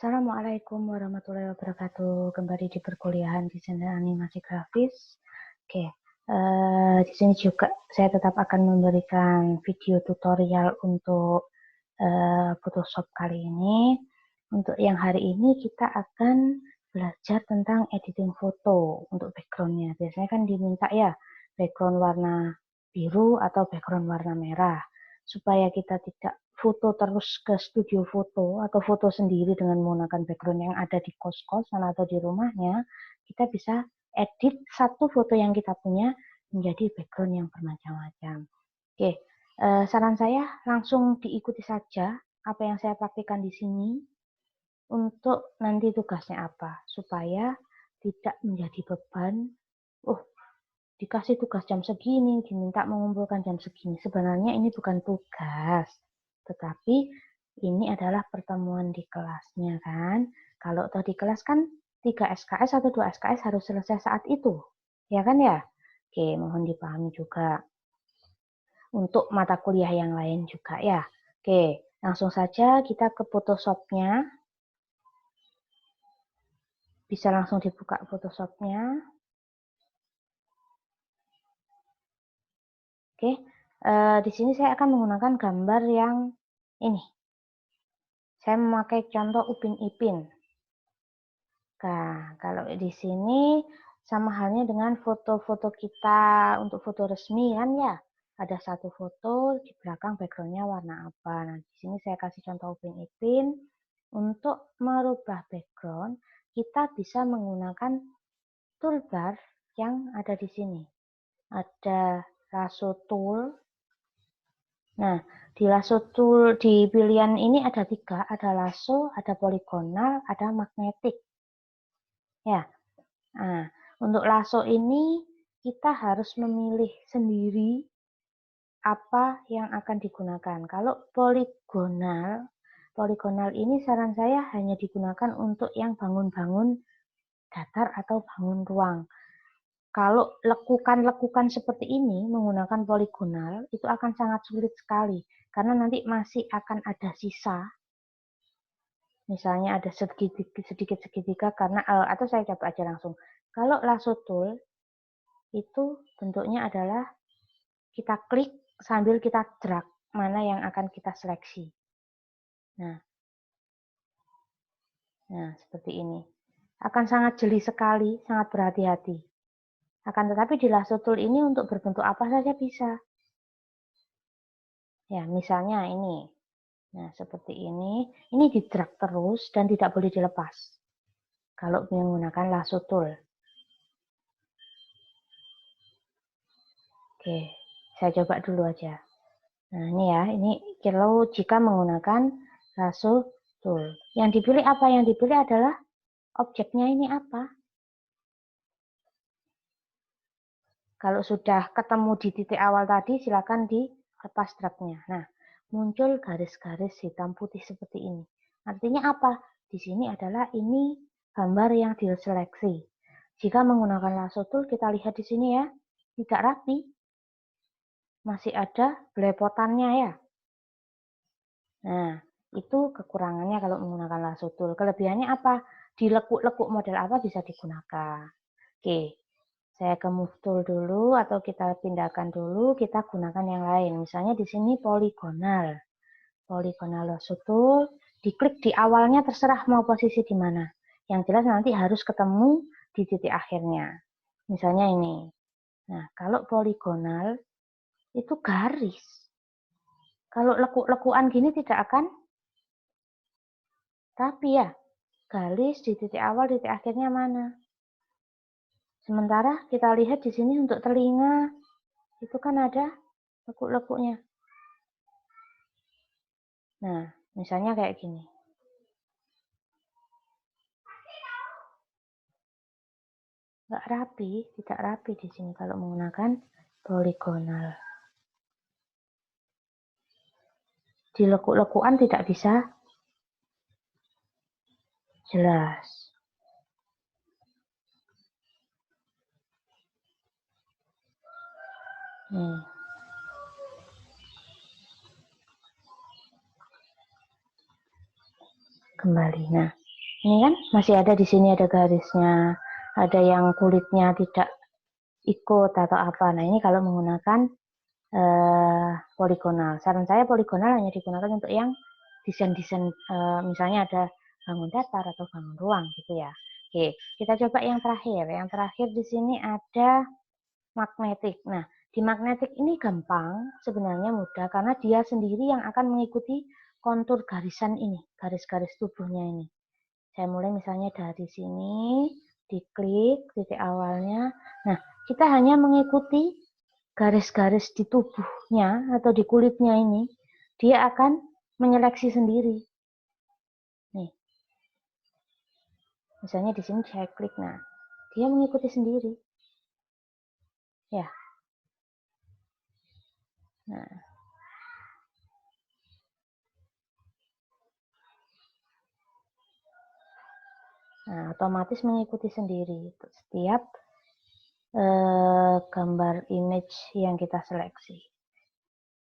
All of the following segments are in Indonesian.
Assalamualaikum warahmatullahi wabarakatuh. Kembali di perkuliahan desain dan animasi grafis. Oke, di sini juga saya tetap akan memberikan video tutorial untuk Photoshop kali ini. Untuk yang hari ini kita akan belajar tentang editing foto untuk backgroundnya. Biasanya kan diminta ya background warna biru atau background warna merah. Supaya kita tidak foto terus ke studio foto atau foto sendiri dengan menggunakan background yang ada di kos-kosan atau di rumahnya, kita bisa edit satu foto yang kita punya menjadi background yang bermacam-macam. Oke, saran saya langsung diikuti saja apa yang saya praktikkan di sini untuk nanti tugasnya apa, supaya tidak menjadi beban. Dikasih tugas jam segini, diminta mengumpulkan jam segini. Sebenarnya ini bukan tugas, tetapi ini adalah pertemuan di kelasnya kan. Kalau di kelas kan 3 SKS atau 2 SKS harus selesai saat itu. Ya kan ya? Oke, mohon dipahami juga. Untuk mata kuliah yang lain juga ya. Oke, langsung saja kita ke Photoshop-nya. Bisa langsung dibuka Photoshop-nya. Oke, di sini saya akan menggunakan gambar yang ini. Saya memakai contoh Upin Ipin. Nah, kalau di sini sama halnya dengan foto-foto kita untuk foto resmi kan ya. Ada satu foto di belakang backgroundnya warna apa. Nah, di sini saya kasih contoh Upin Ipin. Untuk merubah background, kita bisa menggunakan toolbar yang ada di sini. Ada lasso tool. Nah, di lasso tool di pilihan ini ada 3, ada lasso, ada poligonal, ada magnetik. Ya, nah, untuk lasso ini kita harus memilih sendiri apa yang akan digunakan. Kalau poligonal ini saran saya hanya digunakan untuk yang bangun-bangun datar atau bangun ruang. Kalau lekukan-lekukan seperti ini menggunakan poligonal itu akan sangat sulit sekali karena nanti masih akan ada sisa. Misalnya ada sedikit segitiga karena atau saya coba aja langsung. Kalau lasso tool itu bentuknya adalah kita klik sambil kita drag mana yang akan kita seleksi. Nah, seperti ini. Akan sangat jeli sekali, sangat berhati-hati. Akan tetapi di lasso tool ini untuk berbentuk apa saja bisa. Ya, misalnya ini. Nah, seperti ini. Ini di drag terus dan tidak boleh dilepas. Kalau menggunakan lasso tool. Oke, saya coba dulu aja. Nah, ini ya. Ini kalau jika menggunakan lasso tool. Yang dipilih apa? Yang dipilih adalah objeknya ini apa. Kalau sudah ketemu di titik awal tadi, silakan dilepas dragnya. Nah, muncul garis-garis hitam putih seperti ini. Artinya apa? Di sini adalah ini gambar yang diseleksi. Jika menggunakan lasso tool, kita lihat di sini ya, tidak rapi. Masih ada belepotannya ya. Nah, itu kekurangannya kalau menggunakan lasso tool. Kelebihannya apa? Di lekuk-lekuk model apa bisa digunakan. Oke. Saya ke move tool dulu atau kita pindahkan dulu, kita gunakan yang lain. Misalnya di sini poligonal. Poligonal lasso tool, diklik di awalnya terserah mau posisi di mana. Yang jelas nanti harus ketemu di titik akhirnya. Misalnya ini. Nah, kalau poligonal itu garis. Kalau lekuk-lekuan gini tidak akan rapi ya. Garis di titik awal, titik akhirnya mana? Sementara kita lihat di sini untuk telinga, itu kan ada lekuk-lekuknya. Nah, misalnya kayak gini. Nggak rapi, tidak rapi di sini kalau menggunakan poligonal. Di lekuk-lekukan tidak bisa jelas. Nih. Kembali. Nah, Ini kan masih ada di sini ada garisnya, ada yang kulitnya tidak ikut atau apa. Nah, ini kalau menggunakan poligonal. Saran saya poligonal hanya digunakan untuk yang desain-desain, misalnya ada bangun datar atau bangun ruang gitu ya. Oke, kita coba yang terakhir. Yang terakhir di sini ada magnetik. Nah, di magnetik ini gampang, sebenarnya mudah karena dia sendiri yang akan mengikuti kontur garisan ini, garis-garis tubuhnya ini. Saya mulai misalnya dari sini, diklik titik awalnya. Nah, kita hanya mengikuti garis-garis di tubuhnya atau di kulitnya ini, dia akan menyeleksi sendiri. Nih, misalnya di sini saya klik, nah dia mengikuti sendiri. Ya, nah otomatis mengikuti sendiri setiap gambar image yang kita seleksi.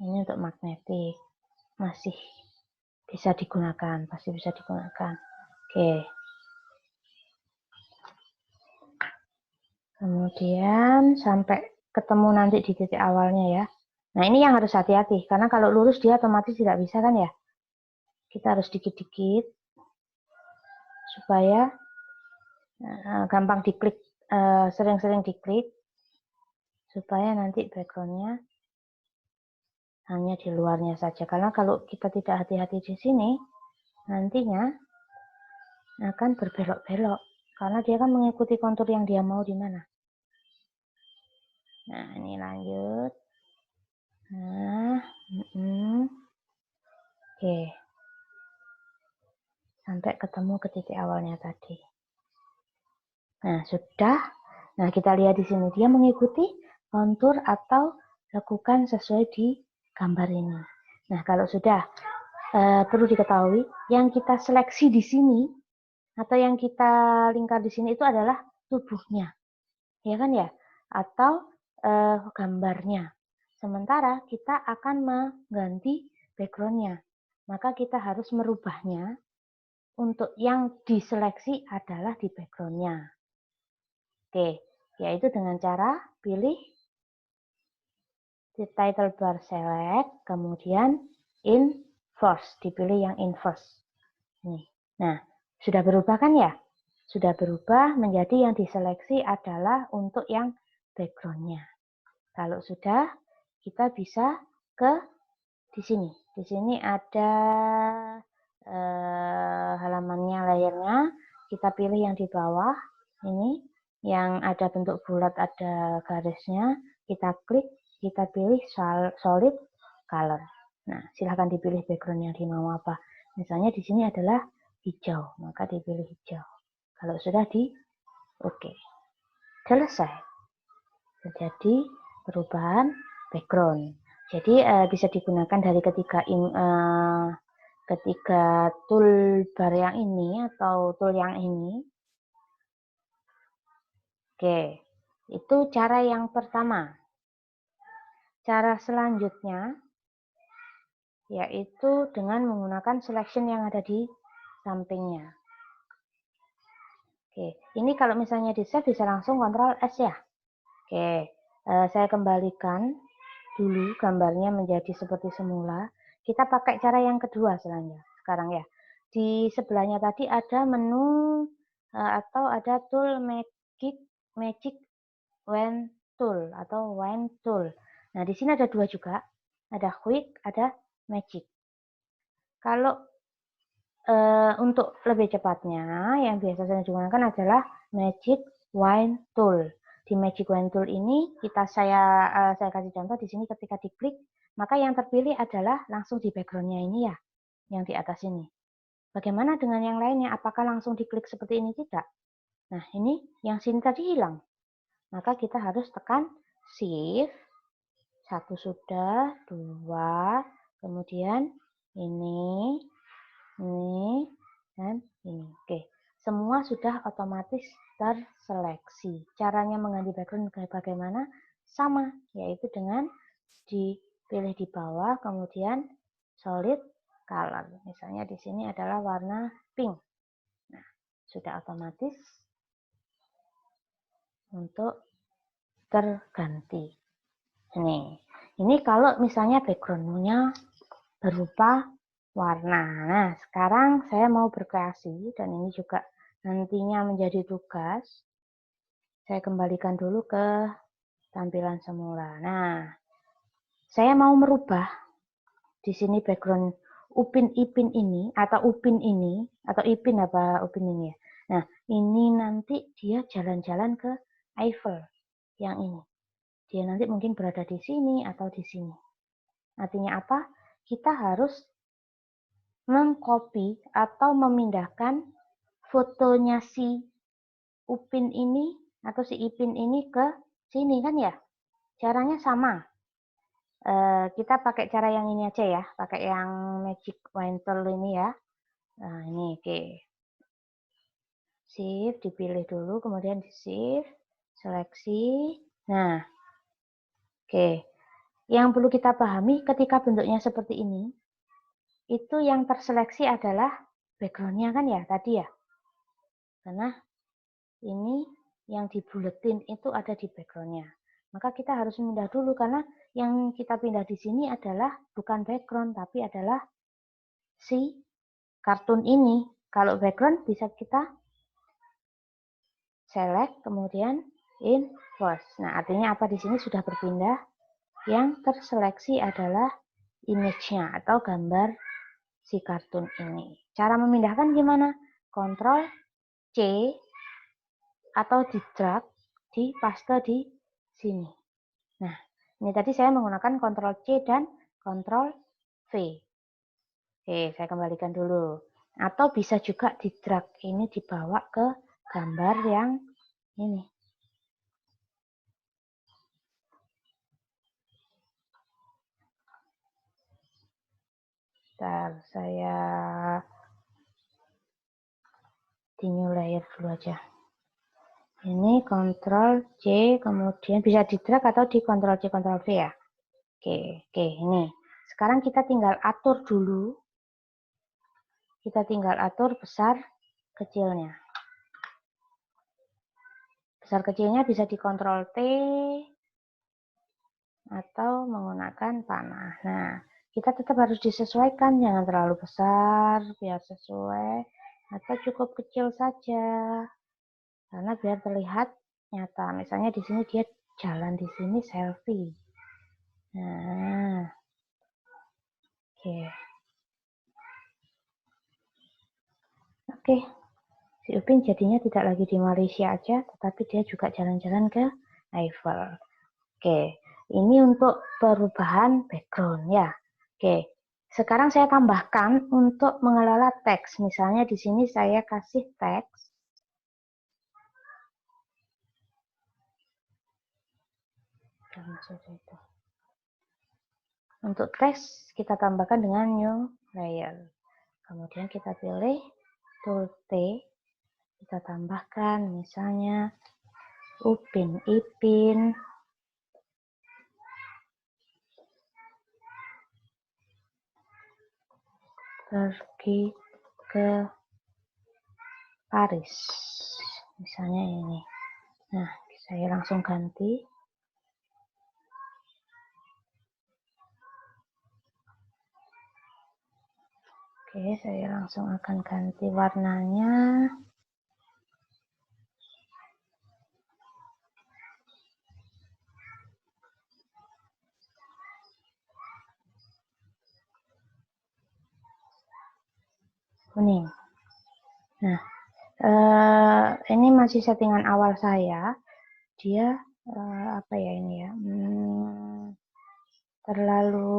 Ini untuk magnetik masih bisa digunakan, pasti bisa digunakan. Oke. Kemudian sampai ketemu nanti di titik awalnya ya. Nah, ini yang harus hati-hati karena kalau lurus dia otomatis tidak bisa kan ya. Kita harus dikit-dikit supaya gampang diklik, sering-sering diklik supaya nanti backgroundnya hanya di luarnya saja. Karena kalau kita tidak hati-hati di sini, nantinya akan berbelok-belok karena dia kan mengikuti kontur yang dia mau di mana. Nah, ini lanjut. Nah, oke. Sampai ketemu ke titik awalnya tadi. Nah, sudah. Nah, kita lihat di sini dia mengikuti kontur atau lakukan sesuai di gambar ini. Nah, kalau sudah perlu diketahui yang kita seleksi di sini atau yang kita lingkar di sini itu adalah tubuhnya. Ya kan ya? Atau gambarnya. Sementara kita akan mengganti backgroundnya. Maka kita harus merubahnya untuk yang diseleksi adalah di backgroundnya. Oke, yaitu dengan cara pilih di title bar select, kemudian inverse, dipilih yang inverse. Nih. Nah, sudah berubah kan ya? Sudah berubah menjadi yang diseleksi adalah untuk yang backgroundnya. Kalau sudah, kita bisa ke di sini. Di sini ada halamannya, layarnya. Kita pilih yang di bawah. Ini yang ada bentuk bulat, ada garisnya. Kita klik, kita pilih solid color. Nah, silahkan dipilih background yang dimau apa. Misalnya di sini adalah hijau, maka dipilih hijau. Kalau sudah oke. Selesai. Terjadi perubahan background. Jadi bisa digunakan dari ketiga toolbar yang ini atau tool yang ini. Oke, itu cara yang pertama. Cara selanjutnya yaitu dengan menggunakan selection yang ada di sampingnya. Oke, ini kalau misalnya di save bisa langsung Ctrl S ya. Oke, saya kembalikan dulu gambarnya menjadi seperti semula. Kita pakai cara yang kedua sekarang ya. Di sebelahnya tadi ada menu atau ada tool Magic Wand Tool atau Wand Tool. Nah, di sini ada dua juga. Ada Quick, ada Magic. Kalau untuk lebih cepatnya, yang biasa saya gunakan adalah Magic Wand Tool. Di Magic Wand Tool ini saya kasih contoh di sini ketika diklik, maka yang terpilih adalah langsung di backgroundnya ini ya, yang di atas ini. Bagaimana dengan yang lainnya? Apakah langsung diklik seperti ini? Tidak. Nah, ini yang sini tadi hilang. Maka kita harus tekan Shift, satu sudah, dua, kemudian ini, dan ini. Oke, semua sudah otomatis terseleksi. Caranya mengganti background bagaimana? Sama, yaitu dengan dipilih di bawah, kemudian solid color. Misalnya di sini adalah warna pink. Nah, sudah otomatis untuk terganti. Ini kalau misalnya background-nya berupa warna. Nah, sekarang saya mau berkreasi dan ini juga nantinya menjadi tugas. Saya kembalikan dulu ke tampilan semula. Nah, saya mau merubah di sini background Upin Ipin ini atau Upin ini atau Ipin apa Upin ini ya. Nah, ini nanti dia jalan-jalan ke Eiffel yang ini. Dia nanti mungkin berada di sini atau di sini. Artinya apa? Kita harus mengcopy atau memindahkan fotonya si Upin ini atau si Ipin ini ke sini kan ya. Caranya sama. Kita pakai cara yang ini aja ya, pakai yang Magic Wand Tool ini ya. Nah ini oke. Shift dipilih dulu, kemudian di shift, seleksi. Nah, oke. Yang perlu kita pahami ketika bentuknya seperti ini, itu yang terseleksi adalah backgroundnya kan ya tadi ya. Karena ini yang dibuletin itu ada di backgroundnya. Maka kita harus pindah dulu karena yang kita pindah di sini adalah bukan background tapi adalah si kartun ini. Kalau background bisa kita select kemudian inverse. Nah, artinya apa di sini sudah berpindah. Yang terseleksi adalah image-nya atau gambar si kartun ini. Cara memindahkan gimana? Ctrl C atau di drag, di paste di sini. Nah, ini tadi saya menggunakan Ctrl C dan Ctrl V. Oke, saya kembalikan dulu. Atau bisa juga di drag ini dibawa ke gambar yang ini. Bentar, saya di new layer dulu aja. Ini Ctrl C, kemudian bisa di drag atau di Ctrl C, Ctrl V ya. Oke, ini. Sekarang kita tinggal atur dulu. Kita tinggal atur besar kecilnya. Besar kecilnya bisa di Ctrl T atau menggunakan panah. Nah, kita tetap harus disesuaikan, jangan terlalu besar, biar sesuai, atau cukup kecil saja, karena biar terlihat nyata. Misalnya di sini dia jalan di sini selfie. Nah, oke. Si Upin jadinya tidak lagi di Malaysia aja, tetapi dia juga jalan-jalan ke Eiffel. Oke, ini untuk perubahan background ya. Oke, sekarang saya tambahkan untuk mengelola teks. Misalnya di sini saya kasih teks. Untuk teks kita tambahkan dengan new layer. Kemudian kita pilih tool T. Kita tambahkan misalnya Upin Ipin. Pergi ke Paris. Misalnya ini. Nah, saya langsung ganti. Oke, saya langsung akan ganti warnanya. Kuning. Nah, ini masih settingan awal saya. Dia apa ya ini ya? Terlalu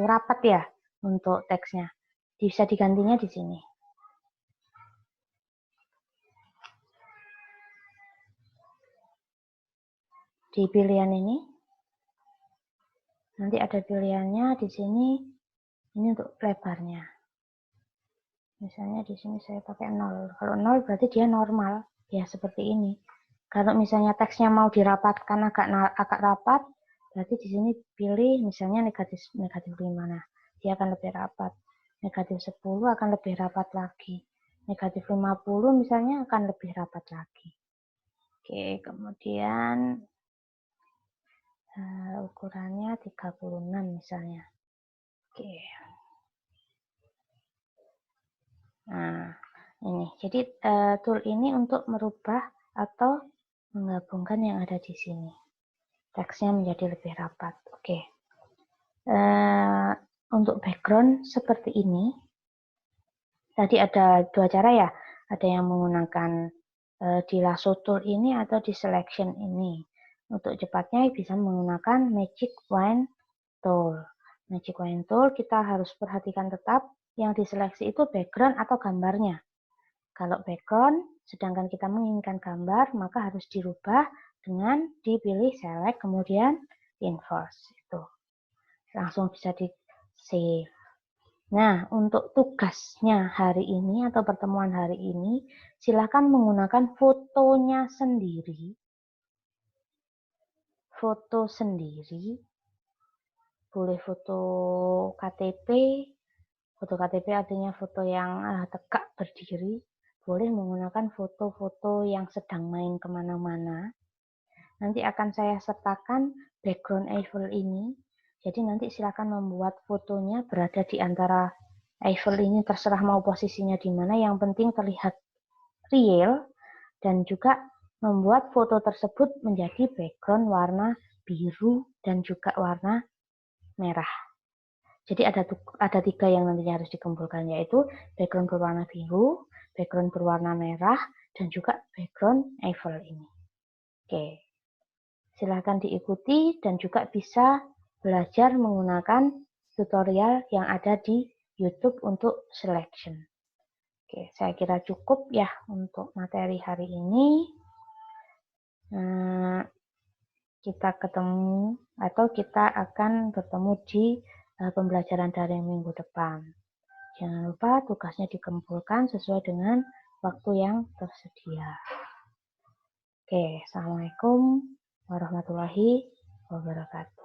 rapat ya untuk teksnya. Bisa digantinya di sini. Di pilihan ini. Nanti ada pilihannya di sini. Ini untuk lebarnya. Misalnya di sini saya pakai 0. Kalau 0 berarti dia normal. Ya seperti ini. Kalau misalnya teksnya mau dirapatkan agak rapat, berarti di sini pilih misalnya negatif 5. Nah, dia akan lebih rapat. Negatif 10 akan lebih rapat lagi. negatif 50 misalnya akan lebih rapat lagi. Oke, kemudian ukurannya 36 misalnya. Oke. Nah, ini. Jadi tool ini untuk merubah atau menggabungkan yang ada di sini. Teksnya menjadi lebih rapat. Oke. Untuk background seperti ini, tadi ada dua cara ya. Ada yang menggunakan di lasso tool ini atau di selection ini. Untuk cepatnya bisa menggunakan magic wand tool. Magic wand tool kita harus perhatikan tetap yang diseleksi itu background atau gambarnya. Kalau background, sedangkan kita menginginkan gambar, maka harus dirubah dengan dipilih select kemudian inverse. Itu langsung bisa di save. Nah, untuk tugasnya hari ini atau pertemuan hari ini, silakan menggunakan fotonya sendiri. Foto sendiri. Boleh foto KTP. Foto KTP artinya foto yang tegak berdiri. Boleh menggunakan foto-foto yang sedang main kemana-mana. Nanti akan saya sertakan background Eiffel ini. Jadi nanti silakan membuat fotonya berada di antara Eiffel ini, terserah mau posisinya di mana, yang penting terlihat real, dan juga membuat foto tersebut menjadi background warna biru dan juga warna merah. Jadi ada tiga yang nantinya harus dikumpulkan, yaitu background berwarna biru, background berwarna merah, dan juga background Eiffel ini. Oke, silahkan diikuti dan juga bisa belajar menggunakan tutorial yang ada di YouTube untuk selection. Oke, saya kira cukup ya untuk materi hari ini. Kita ketemu atau kita akan bertemu di pembelajaran daring minggu depan. Jangan lupa tugasnya dikumpulkan sesuai dengan waktu yang tersedia. Oke, Assalamualaikum warahmatullahi wabarakatuh.